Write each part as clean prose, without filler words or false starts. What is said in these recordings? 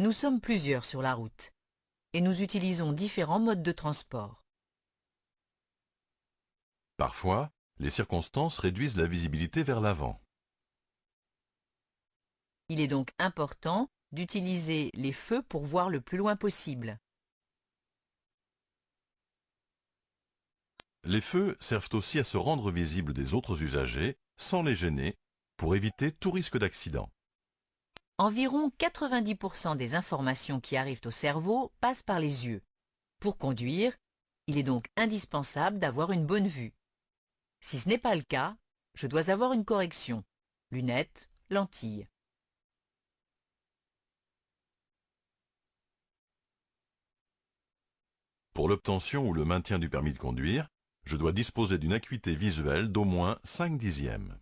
Nous sommes plusieurs sur la route et nous utilisons différents modes de transport. Parfois, les circonstances réduisent la visibilité vers l'avant. Il est donc important d'utiliser les feux pour voir le plus loin possible. Les feux servent aussi à se rendre visibles des autres usagers, sans les gêner, pour éviter tout risque d'accident. Environ 90% des informations qui arrivent au cerveau passent par les yeux. Pour conduire, il est donc indispensable d'avoir une bonne vue. Si ce n'est pas le cas, je dois avoir une correction. Lunettes, lentilles. Pour l'obtention ou le maintien du permis de conduire, je dois disposer d'une acuité visuelle d'au moins 5/10.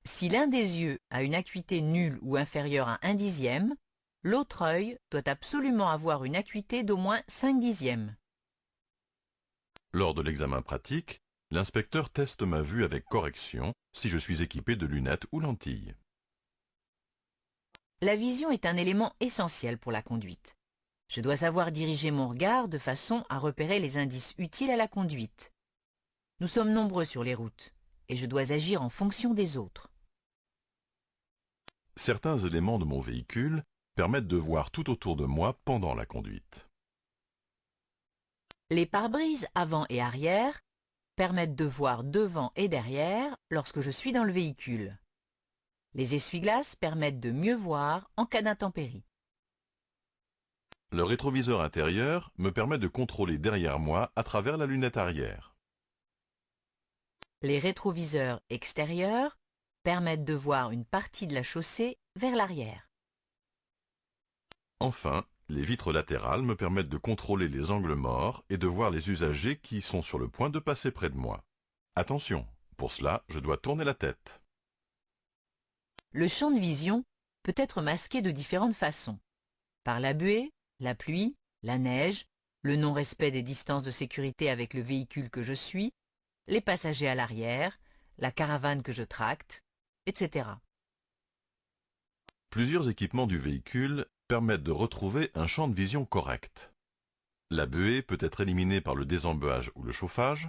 Si l'un des yeux a une acuité nulle ou inférieure à 1/10, l'autre œil doit absolument avoir une acuité d'au moins 5/10. Lors de l'examen pratique, l'inspecteur teste ma vue avec correction si je suis équipé de lunettes ou lentilles. La vision est un élément essentiel pour la conduite. Je dois savoir diriger mon regard de façon à repérer les indices utiles à la conduite. Nous sommes nombreux sur les routes et je dois agir en fonction des autres. Certains éléments de mon véhicule permettent de voir tout autour de moi pendant la conduite. Les pare-brises avant et arrière permettent de voir devant et derrière lorsque je suis dans le véhicule. Les essuie-glaces permettent de mieux voir en cas d'intempérie. Le rétroviseur intérieur me permet de contrôler derrière moi à travers la lunette arrière. Les rétroviseurs extérieurs permettent de voir une partie de la chaussée vers l'arrière. Enfin, les vitres latérales me permettent de contrôler les angles morts et de voir les usagers qui sont sur le point de passer près de moi. Attention, pour cela, je dois tourner la tête. Le champ de vision peut être masqué de différentes façons. Par la buée, la pluie, la neige, le non-respect des distances de sécurité avec le véhicule que je suis, les passagers à l'arrière, la caravane que je tracte, etc. Plusieurs équipements du véhicule permettent de retrouver un champ de vision correct. La buée peut être éliminée par le désembeuage ou le chauffage.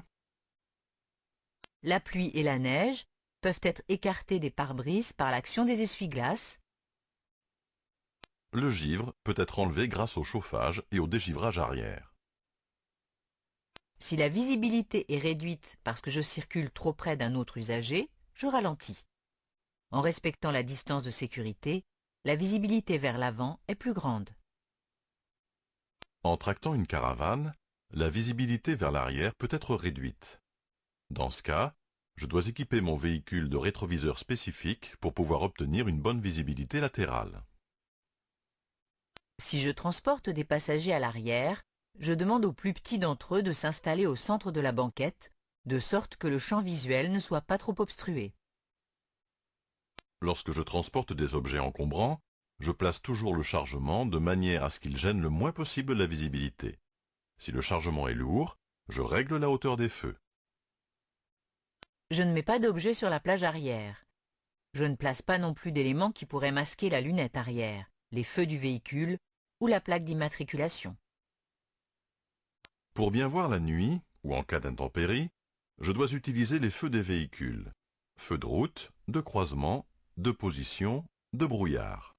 La pluie et la neige peuvent être écartés des pare-brises par l'action des essuie-glaces. Le givre peut être enlevé grâce au chauffage et au dégivrage arrière. Si la visibilité est réduite parce que je circule trop près d'un autre usager, je ralentis. En respectant la distance de sécurité, la visibilité vers l'avant est plus grande. En tractant une caravane, la visibilité vers l'arrière peut être réduite. Dans ce cas, je dois équiper mon véhicule de rétroviseurs spécifiques pour pouvoir obtenir une bonne visibilité latérale. Si je transporte des passagers à l'arrière, je demande aux plus petits d'entre eux de s'installer au centre de la banquette, de sorte que le champ visuel ne soit pas trop obstrué. Lorsque je transporte des objets encombrants, je place toujours le chargement de manière à ce qu'il gêne le moins possible la visibilité. Si le chargement est lourd, je règle la hauteur des feux. Je ne mets pas d'objets sur la plage arrière. Je ne place pas non plus d'éléments qui pourraient masquer la lunette arrière, les feux du véhicule ou la plaque d'immatriculation. Pour bien voir la nuit, ou en cas d'intempérie, je dois utiliser les feux des véhicules. Feux de route, de croisement, de position, de brouillard.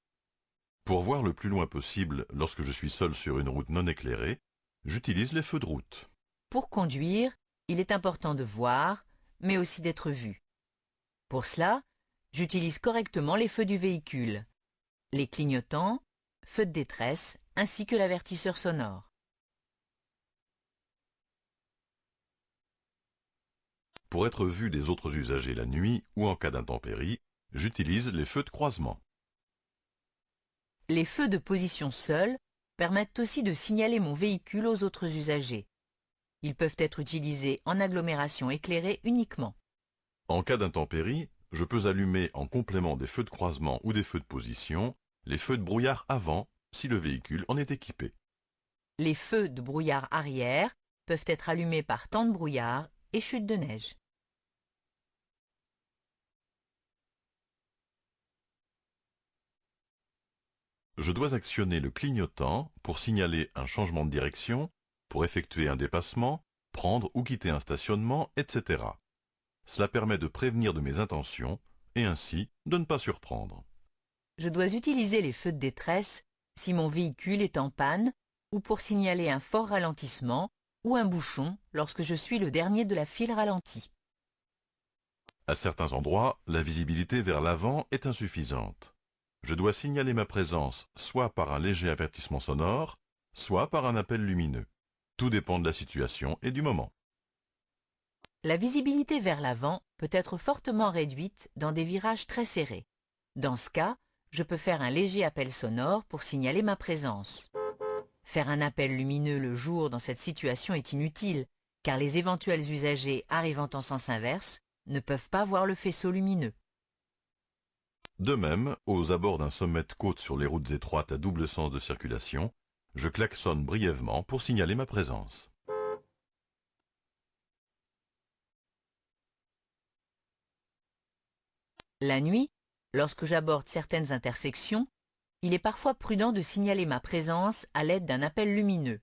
Pour voir le plus loin possible lorsque je suis seul sur une route non éclairée, j'utilise les feux de route. Pour conduire, il est important de voir, mais aussi d'être vu. Pour cela, j'utilise correctement les feux du véhicule, les clignotants, feux de détresse, ainsi que l'avertisseur sonore. Pour être vu des autres usagers la nuit ou en cas d'intempérie, j'utilise les feux de croisement. Les feux de position seuls permettent aussi de signaler mon véhicule aux autres usagers. Ils peuvent être utilisés en agglomération éclairée uniquement. En cas d'intempérie, je peux allumer en complément des feux de croisement ou des feux de position, les feux de brouillard avant, si le véhicule en est équipé. Les feux de brouillard arrière peuvent être allumés par temps de brouillard et chute de neige. Je dois actionner le clignotant pour signaler un changement de direction, pour effectuer un dépassement, prendre ou quitter un stationnement, etc. Cela permet de prévenir de mes intentions et ainsi de ne pas surprendre. Je dois utiliser les feux de détresse si mon véhicule est en panne ou pour signaler un fort ralentissement ou un bouchon lorsque je suis le dernier de la file ralentie. À certains endroits, la visibilité vers l'avant est insuffisante. Je dois signaler ma présence soit par un léger avertissement sonore, soit par un appel lumineux. Tout dépend de la situation et du moment. La visibilité vers l'avant peut être fortement réduite dans des virages très serrés. Dans ce cas, je peux faire un léger appel sonore pour signaler ma présence. Faire un appel lumineux le jour dans cette situation est inutile, car les éventuels usagers arrivant en sens inverse ne peuvent pas voir le faisceau lumineux. De même, aux abords d'un sommet de côte sur les routes étroites à double sens de circulation, je klaxonne brièvement pour signaler ma présence. La nuit, lorsque j'aborde certaines intersections, il est parfois prudent de signaler ma présence à l'aide d'un appel lumineux.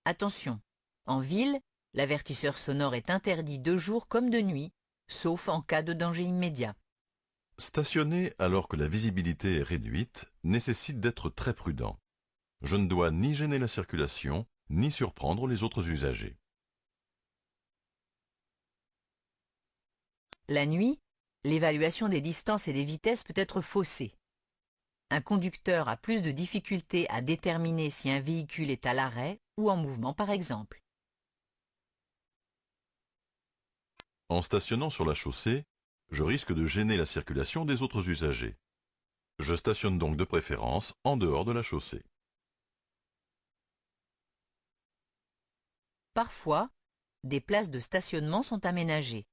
Attention, en ville, l'avertisseur sonore est interdit de jour comme de nuit, sauf en cas de danger immédiat. Stationner alors que la visibilité est réduite nécessite d'être très prudent. Je ne dois ni gêner la circulation, ni surprendre les autres usagers. La nuit, l'évaluation des distances et des vitesses peut être faussée. Un conducteur a plus de difficultés à déterminer si un véhicule est à l'arrêt ou en mouvement par exemple. En stationnant sur la chaussée, je risque de gêner la circulation des autres usagers. Je stationne donc de préférence en dehors de la chaussée. Parfois, des places de stationnement sont aménagées.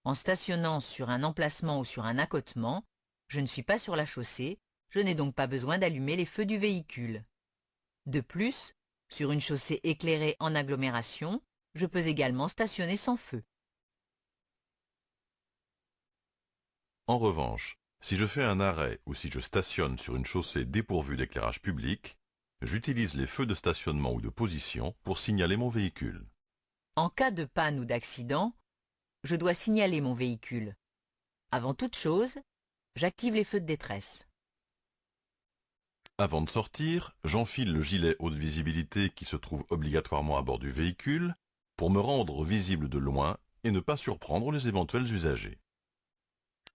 En stationnant sur un emplacement ou sur un accotement, je ne suis pas sur la chaussée, je n'ai donc pas besoin d'allumer les feux du véhicule. De plus, sur une chaussée éclairée en agglomération, je peux également stationner sans feu. En revanche, si je fais un arrêt ou si je stationne sur une chaussée dépourvue d'éclairage public, j'utilise les feux de stationnement ou de position pour signaler mon véhicule. En cas de panne ou d'accident, je dois signaler mon véhicule. Avant toute chose, j'active les feux de détresse. Avant de sortir, j'enfile le gilet haute visibilité qui se trouve obligatoirement à bord du véhicule pour me rendre visible de loin et ne pas surprendre les éventuels usagers.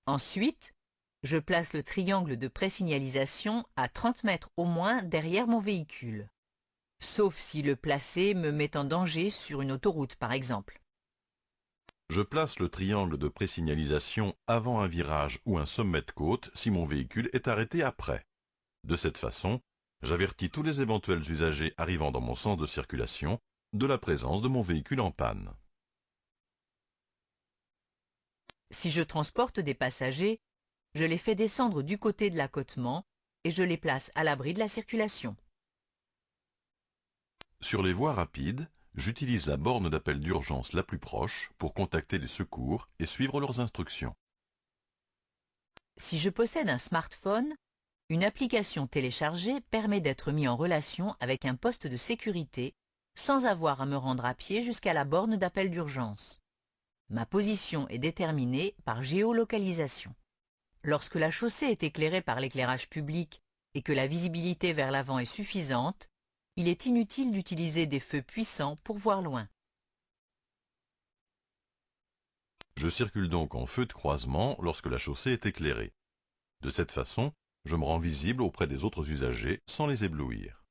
Ensuite, je place le triangle de présignalisation à 30 mètres au moins derrière mon véhicule. Sauf si le placer me met en danger sur une autoroute par exemple. Je place le triangle de présignalisation avant un virage ou un sommet de côte si mon véhicule est arrêté après. De cette façon, j'avertis tous les éventuels usagers arrivant dans mon sens de circulation de la présence de mon véhicule en panne. Si je transporte des passagers, je les fais descendre du côté de l'accotement et je les place à l'abri de la circulation. Sur les voies rapides, j'utilise la borne d'appel d'urgence la plus proche pour contacter les secours et suivre leurs instructions. Si je possède un smartphone, une application téléchargée permet d'être mis en relation avec un poste de sécurité sans avoir à me rendre à pied jusqu'à la borne d'appel d'urgence. Ma position est déterminée par géolocalisation. Lorsque la chaussée est éclairée par l'éclairage public et que la visibilité vers l'avant est suffisante, il est inutile d'utiliser des feux puissants pour voir loin. Je circule donc en feu de croisement lorsque la chaussée est éclairée. De cette façon, je me rends visible auprès des autres usagers sans les éblouir.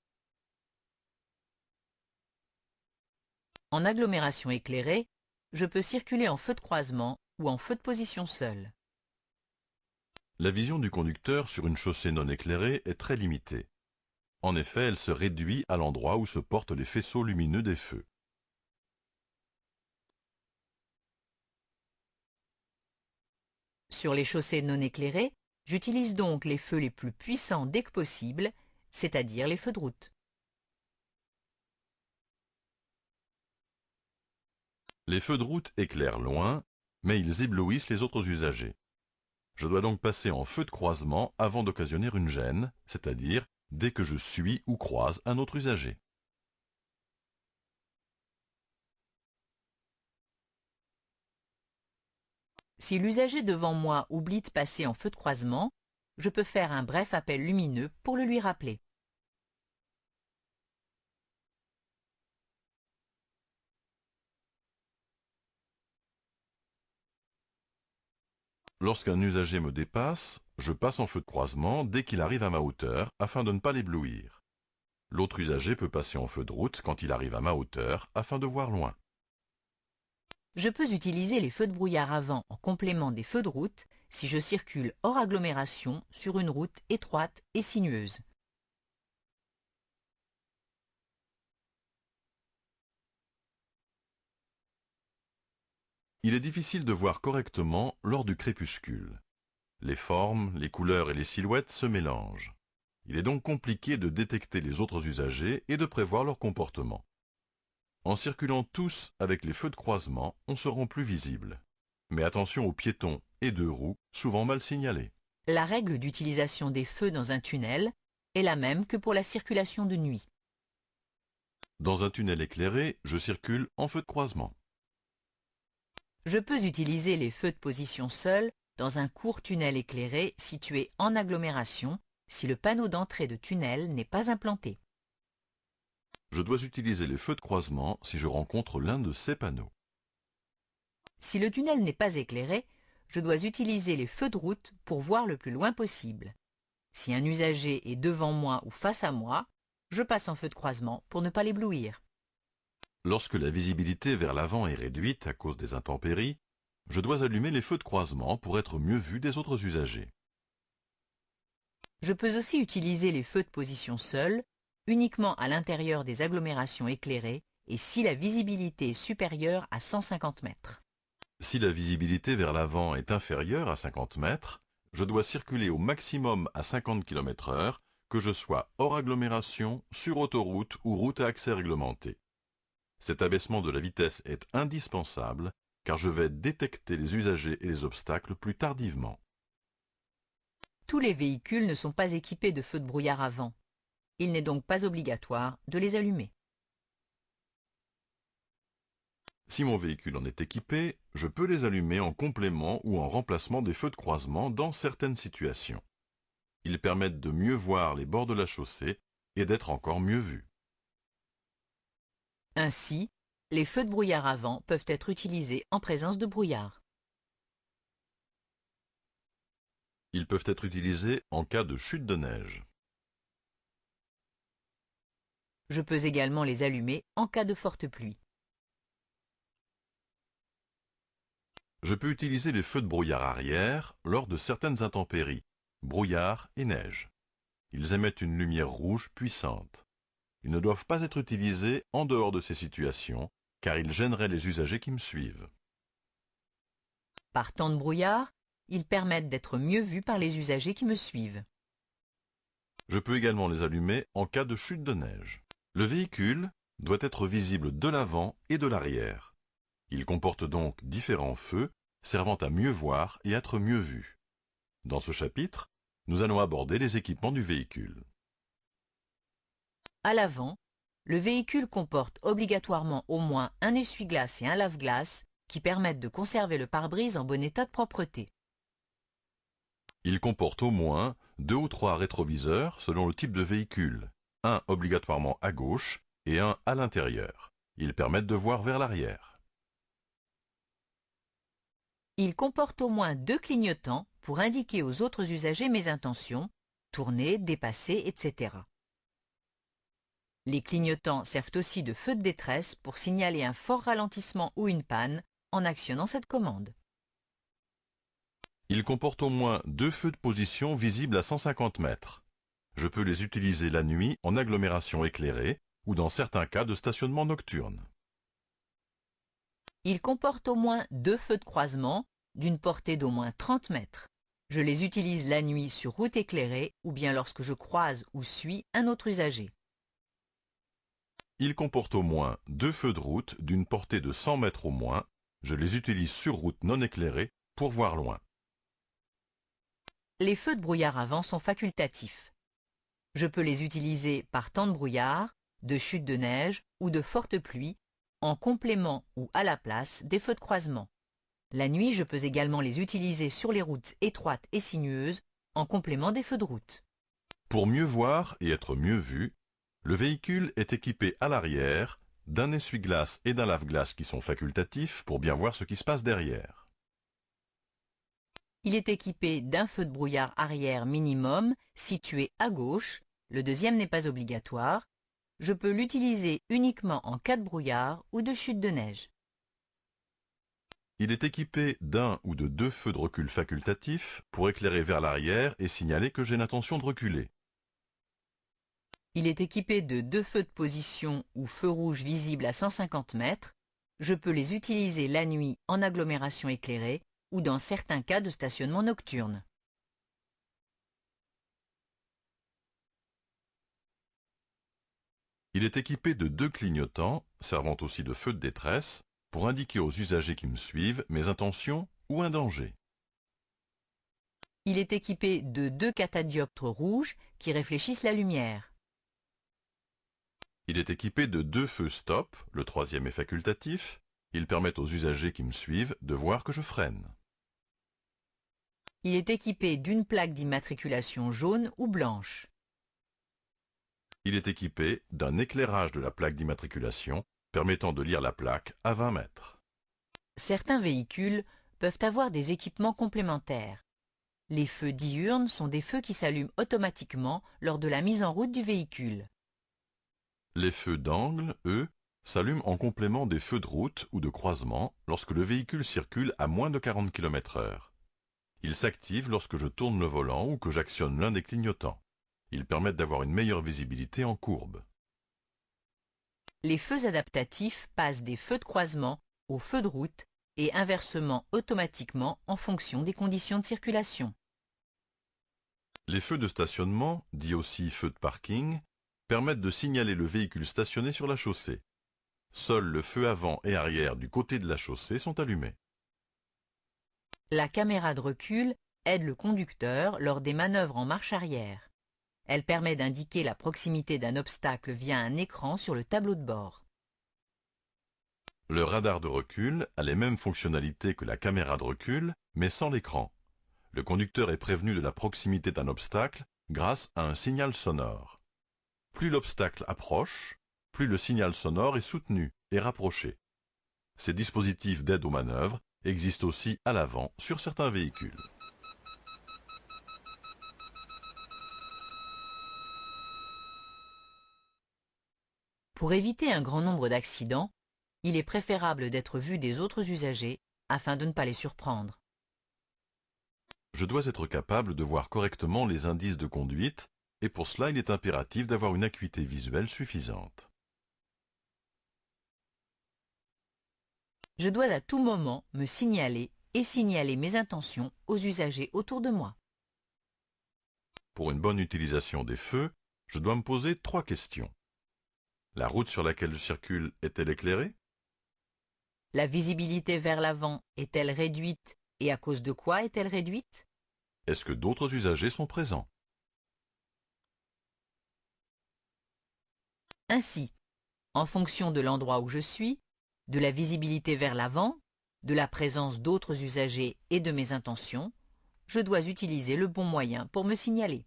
En agglomération éclairée, je peux circuler en feu de croisement ou en feu de position seul. La vision du conducteur sur une chaussée non éclairée est très limitée. En effet, elle se réduit à l'endroit où se portent les faisceaux lumineux des feux. Sur les chaussées non éclairées, j'utilise donc les feux les plus puissants dès que possible, c'est-à-dire les feux de route. Les feux de route éclairent loin, mais ils éblouissent les autres usagers. Je dois donc passer en feu de croisement avant d'occasionner une gêne, c'est-à-dire dès que je suis ou croise un autre usager. Si l'usager devant moi oublie de passer en feu de croisement, je peux faire un bref appel lumineux pour le lui rappeler. Lorsqu'un usager me dépasse, je passe en feu de croisement dès qu'il arrive à ma hauteur afin de ne pas l'éblouir. L'autre usager peut passer en feu de route quand il arrive à ma hauteur afin de voir loin. Je peux utiliser les feux de brouillard avant en complément des feux de route si je circule hors agglomération sur une route étroite et sinueuse. Il est difficile de voir correctement lors du crépuscule. Les formes, les couleurs et les silhouettes se mélangent. Il est donc compliqué de détecter les autres usagers et de prévoir leur comportement. En circulant tous avec les feux de croisement, on se rend plus visible. Mais attention aux piétons et deux roues, souvent mal signalés. La règle d'utilisation des feux dans un tunnel est la même que pour la circulation de nuit. Dans un tunnel éclairé, je circule en feu de croisement. Je peux utiliser les feux de position seuls dans un court tunnel éclairé situé en agglomération si le panneau d'entrée de tunnel n'est pas implanté. Je dois utiliser les feux de croisement si je rencontre l'un de ces panneaux. Si le tunnel n'est pas éclairé, je dois utiliser les feux de route pour voir le plus loin possible. Si un usager est devant moi ou face à moi, je passe en feu de croisement pour ne pas l'éblouir. Lorsque la visibilité vers l'avant est réduite à cause des intempéries, je dois allumer les feux de croisement pour être mieux vu des autres usagers. Je peux aussi utiliser les feux de position seuls, uniquement à l'intérieur des agglomérations éclairées et si la visibilité est supérieure à 150 mètres. Si la visibilité vers l'avant est inférieure à 50 mètres, je dois circuler au maximum à 50 km/h, que je sois hors agglomération, sur autoroute ou route à accès réglementé. Cet abaissement de la vitesse est indispensable car je vais détecter les usagers et les obstacles plus tardivement. Tous les véhicules ne sont pas équipés de feux de brouillard avant. Il n'est donc pas obligatoire de les allumer. Si mon véhicule en est équipé, je peux les allumer en complément ou en remplacement des feux de croisement dans certaines situations. Ils permettent de mieux voir les bords de la chaussée et d'être encore mieux vus. Ainsi, les feux de brouillard avant peuvent être utilisés en présence de brouillard. Ils peuvent être utilisés en cas de chute de neige. Je peux également les allumer en cas de forte pluie. Je peux utiliser les feux de brouillard arrière lors de certaines intempéries, brouillard et neige. Ils émettent une lumière rouge puissante. Ils ne doivent pas être utilisés en dehors de ces situations, car ils gêneraient les usagers qui me suivent. Par temps de brouillard, ils permettent d'être mieux vus par les usagers qui me suivent. Je peux également les allumer en cas de chute de neige. Le véhicule doit être visible de l'avant et de l'arrière. Il comporte donc différents feux, servant à mieux voir et être mieux vu. Dans ce chapitre, nous allons aborder les équipements du véhicule. À l'avant, le véhicule comporte obligatoirement au moins un essuie-glace et un lave-glace qui permettent de conserver le pare-brise en bon état de propreté. Il comporte au moins 2 ou 3 rétroviseurs selon le type de véhicule, un obligatoirement à gauche et un à l'intérieur. Ils permettent de voir vers l'arrière. Il comporte au moins 2 clignotants pour indiquer aux autres usagers mes intentions, tourner, dépasser, etc. Les clignotants servent aussi de feu de détresse pour signaler un fort ralentissement ou une panne en actionnant cette commande. Il comporte au moins 2 feux de position visibles à 150 mètres. Je peux les utiliser la nuit en agglomération éclairée ou dans certains cas de stationnement nocturne. Il comporte au moins 2 feux de croisement d'une portée d'au moins 30 mètres. Je les utilise la nuit sur route éclairée ou bien lorsque je croise ou suis un autre usager. Il comporte au moins 2 feux de route d'une portée de 100 mètres au moins. Je les utilise sur route non éclairée pour voir loin. Les feux de brouillard avant sont facultatifs. Je peux les utiliser par temps de brouillard, de chute de neige ou de forte pluie, en complément ou à la place des feux de croisement. La nuit, je peux également les utiliser sur les routes étroites et sinueuses, en complément des feux de route. Pour mieux voir et être mieux vu, le véhicule est équipé à l'arrière d'un essuie-glace et d'un lave-glace qui sont facultatifs pour bien voir ce qui se passe derrière. Il est équipé d'un feu de brouillard arrière minimum situé à gauche, le deuxième n'est pas obligatoire. Je peux l'utiliser uniquement en cas de brouillard ou de chute de neige. Il est équipé d'un ou de deux feux de recul facultatifs pour éclairer vers l'arrière et signaler que j'ai l'intention de reculer. Il est équipé de deux feux de position ou feux rouges visibles à 150 mètres. Je peux les utiliser la nuit en agglomération éclairée ou dans certains cas de stationnement nocturne. Il est équipé de deux clignotants, servant aussi de feux de détresse, pour indiquer aux usagers qui me suivent mes intentions ou un danger. Il est équipé de deux catadioptres rouges qui réfléchissent la lumière. Il est équipé de deux feux stop, le troisième est facultatif. Ils permettent aux usagers qui me suivent de voir que je freine. Il est équipé d'une plaque d'immatriculation jaune ou blanche. Il est équipé d'un éclairage de la plaque d'immatriculation permettant de lire la plaque à 20 mètres. Certains véhicules peuvent avoir des équipements complémentaires. Les feux diurnes sont des feux qui s'allument automatiquement lors de la mise en route du véhicule. Les feux d'angle, eux, s'allument en complément des feux de route ou de croisement lorsque le véhicule circule à moins de 40 km/h. Ils s'activent lorsque je tourne le volant ou que j'actionne l'un des clignotants. Ils permettent d'avoir une meilleure visibilité en courbe. Les feux adaptatifs passent des feux de croisement aux feux de route et inversement automatiquement en fonction des conditions de circulation. Les feux de stationnement, dits aussi feux de parking, permettent de signaler le véhicule stationné sur la chaussée. Seuls le feu avant et arrière du côté de la chaussée sont allumés. La caméra de recul aide le conducteur lors des manœuvres en marche arrière. Elle permet d'indiquer la proximité d'un obstacle via un écran sur le tableau de bord. Le radar de recul a les mêmes fonctionnalités que la caméra de recul, mais sans l'écran. Le conducteur est prévenu de la proximité d'un obstacle grâce à un signal sonore. Plus l'obstacle approche, plus le signal sonore est soutenu et rapproché. Ces dispositifs d'aide aux manœuvres existent aussi à l'avant sur certains véhicules. Pour éviter un grand nombre d'accidents, il est préférable d'être vu des autres usagers afin de ne pas les surprendre. Je dois être capable de voir correctement les indices de conduite et pour cela il est impératif d'avoir une acuité visuelle suffisante. Je dois à tout moment me signaler et signaler mes intentions aux usagers autour de moi. Pour une bonne utilisation des feux, je dois me poser 3 questions. La route sur laquelle je circule est-elle éclairée? La visibilité vers l'avant est-elle réduite et à cause de quoi est-elle réduite? Est-ce que d'autres usagers sont présents? Ainsi, en fonction de l'endroit où je suis, de la visibilité vers l'avant, de la présence d'autres usagers et de mes intentions, je dois utiliser le bon moyen pour me signaler.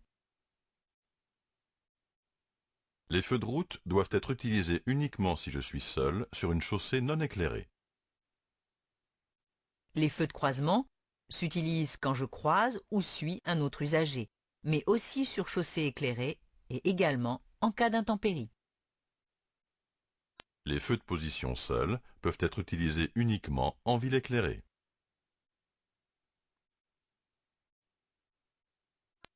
Les feux de route doivent être utilisés uniquement si je suis seul sur une chaussée non éclairée. Les feux de croisement s'utilisent quand je croise ou suis un autre usager, mais aussi sur chaussée éclairée et également en cas d'intempérie. Les feux de position seuls peuvent être utilisés uniquement en ville éclairée.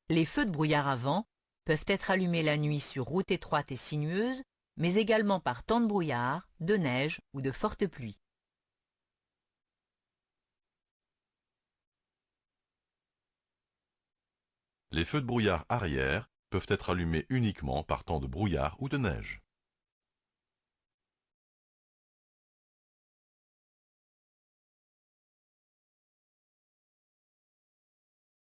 Les feux de brouillard avant peuvent être allumés la nuit sur route étroite et sinueuse, mais également par temps de brouillard, de neige ou de forte pluie. Les feux de brouillard arrière peuvent être allumés uniquement par temps de brouillard ou de neige.